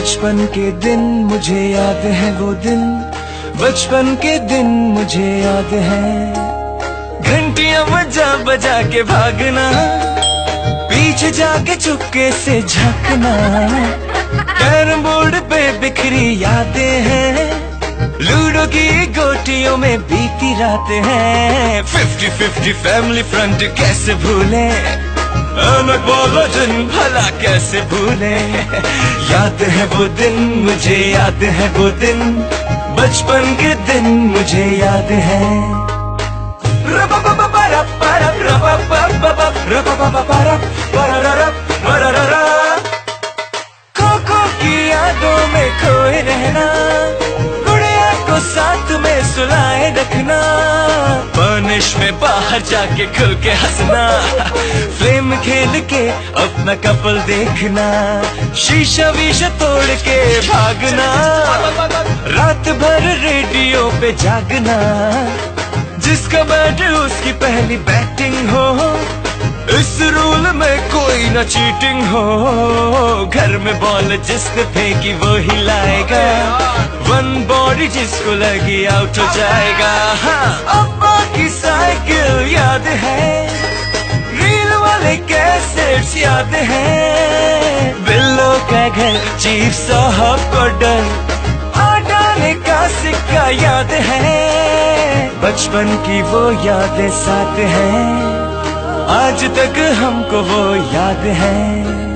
बचपन के दिन मुझे याद है वो दिन, बचपन के दिन मुझे याद है। घंटियां बजा बजा के भागना, पीछे जाके चुपके से झांकना, कैरम बोर्ड पे बिखरी यादें हैं, लूडो की गोटियों में बीती रातें हैं। 50-50 फैमिली फ्रंट कैसे भूले, अनक बोलो दिन भला कैसे भूले। याद है वो दिन, मुझे याद है वो दिन, बचपन के दिन मुझे याद है। खो की यादों में खोए रहना, गुड़िया को साथ में सुलाए रखना, बर्निश में बाहर जाके खुल के हंसना, फ्लेम खेल के अपना कपल देखना, शीशा वीशा तोड़ के भागना, रात भर रेडियो पे जागना, जिसका बैट उसकी पहली बैटिंग हो, इस रूल में कोई न चीटिंग हो, घर में बॉल जिसने फेंकी वो हिलाएगा, वन बॉडी जिसको लगी आउट हो जाएगा। हाँ, अब्बा की साइकिल याद है, रील वाले कैसेट्स याद है, बिल्लो का घर चीफ साहब को डर, आटाने का सिक्का याद है, बचपन की वो यादें साथ हैं, आज तक हमको वो याद है।